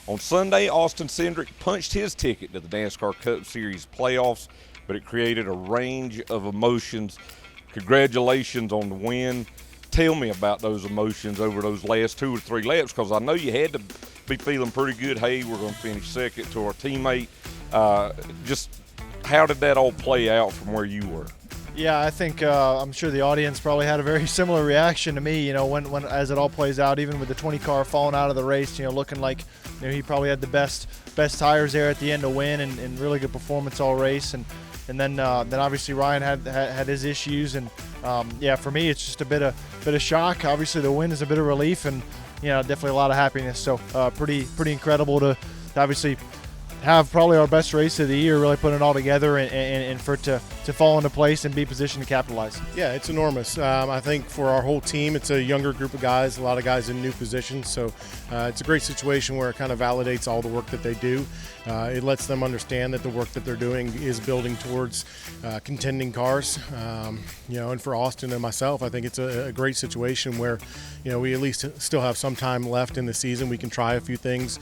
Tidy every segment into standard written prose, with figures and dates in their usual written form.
On Sunday, Austin Cindric punched his ticket to the NASCAR Cup Series playoffs, but it created a range of emotions. Congratulations on the win. Tell me about those emotions over those last 2 or 3 laps, because I know you had to be feeling pretty good. Hey, we're going to finish second to our teammate. Just how did that all play out from where you were? Yeah, I think I'm sure the audience probably had a very similar reaction to me. When as it all plays out, even with the 20 car falling out of the race, looking like he probably had the best tires there at the end to win, and really good performance all race. And then obviously Ryan had his issues, and yeah, for me it's just a bit of shock. Obviously the win is a bit of relief, and definitely a lot of happiness. So pretty incredible to obviously have probably our best race of the year, really putting it all together, and for it to fall into place and be positioned to capitalize. Yeah, it's enormous. I think for our whole team, it's a younger group of guys, a lot of guys in new positions, so it's a great situation where it kind of validates all the work that they do. It lets them understand that the work that they're doing is building towards contending cars. And for Austin and myself, I think it's a great situation where we at least still have some time left in the season. We can try a few things,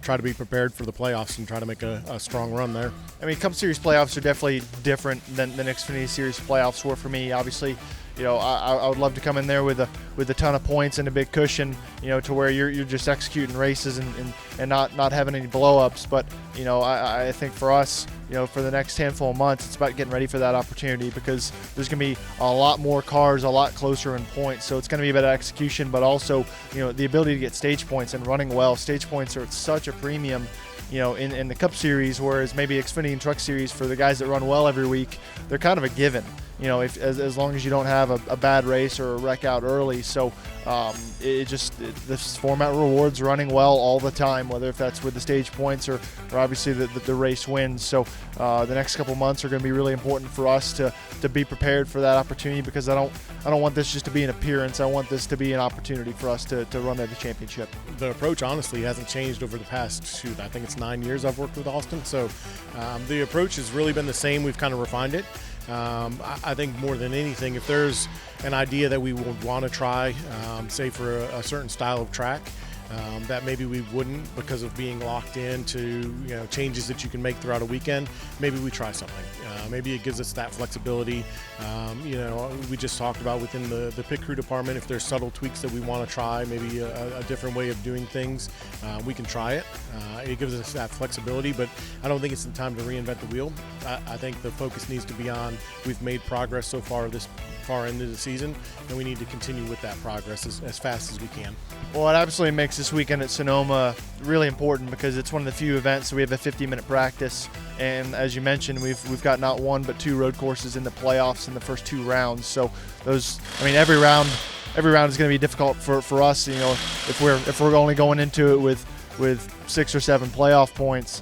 try to be prepared for the playoffs, and try to make a strong run there. I mean, Cup Series playoffs are definitely different than the Xfinity Series playoffs were for me. Obviously, I would love to come in there with a ton of points and a big cushion, to where you're just executing races and not having any blow-ups. But I think for us, for the next handful of months, it's about getting ready for that opportunity, because there's going to be a lot more cars, a lot closer in points. So it's going to be about execution, but also the ability to get stage points and running well. Stage points are at such a premium in the Cup Series, whereas maybe Xfinity and Truck Series, for the guys that run well every week, they're kind of a given, as long as you don't have a bad race or a wreck out early. So this format rewards running well all the time, whether if that's with the stage points or obviously the race wins. So the next couple months are going to be really important for us to be prepared for that opportunity, because I don't want this just to be an appearance. I want this to be an opportunity for us to run at the championship. The approach honestly hasn't changed over the past, I think it's 9 years I've worked with Austin. So the approach has really been the same. We've kind of refined it. I think more than anything, if there's an idea that we would want to try, say for a certain style of track, that maybe we wouldn't because of being locked into changes that you can make throughout a weekend, maybe we try something. Maybe it gives us that flexibility. We just talked about within the pit crew department, if there's subtle tweaks that we want to try, maybe a different way of doing things, we can try it. It gives us that flexibility, but I don't think it's the time to reinvent the wheel. I think the focus needs to be on, we've made progress so far this far into the season, and we need to continue with that progress as fast as we can. Well, it absolutely makes this weekend at Sonoma really important, because it's one of the few events that we have a 50-minute practice, and as you mentioned, we've got not one but 2 road courses in the playoffs in the first 2 rounds. So every round is going to be difficult for us. If we're only going into it with 6 or 7 playoff points.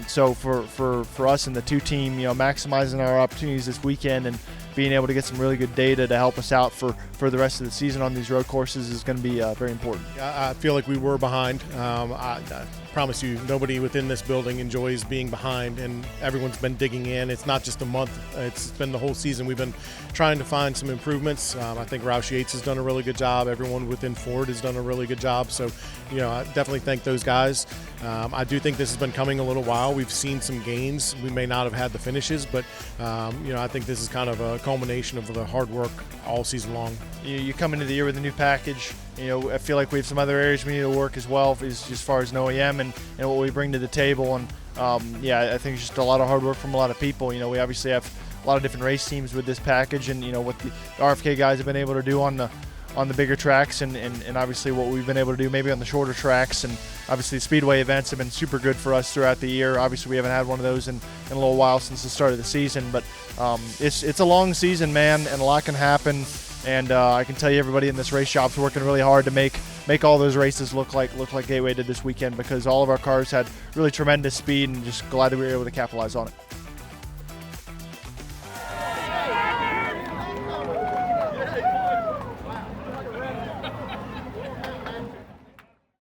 So for us and the 2 team, maximizing our opportunities this weekend and being able to get some really good data to help us out for the rest of the season on these road courses is going to be very important. I feel like we were behind. I promise you, nobody within this building enjoys being behind, and everyone's been digging in. It's not just a month, it's been the whole season. We've been trying to find some improvements. I think Roush Yates has done a really good job. Everyone within Ford has done a really good job. So, I definitely thank those guys. I do think this has been coming a little while. We've seen some gains. We may not have had the finishes, but I think this is kind of a culmination of the hard work all season long. You come into the year with a new package. I feel like we have some other areas we need to work as well, as far as an OEM and what we bring to the table. And I think it's just a lot of hard work from a lot of people. We obviously have a lot of different race teams with this package, and what the RFK guys have been able to do on the bigger tracks, and obviously what we've been able to do maybe on the shorter tracks. And obviously the speedway events have been super good for us throughout the year. Obviously we haven't had one of those in a little while since the start of the season, but it's a long season, man, and a lot can happen. And I can tell you, everybody in this race shop's working really hard to make all those races look like Gateway did this weekend, because all of our cars had really tremendous speed, and just glad that we were able to capitalize on it.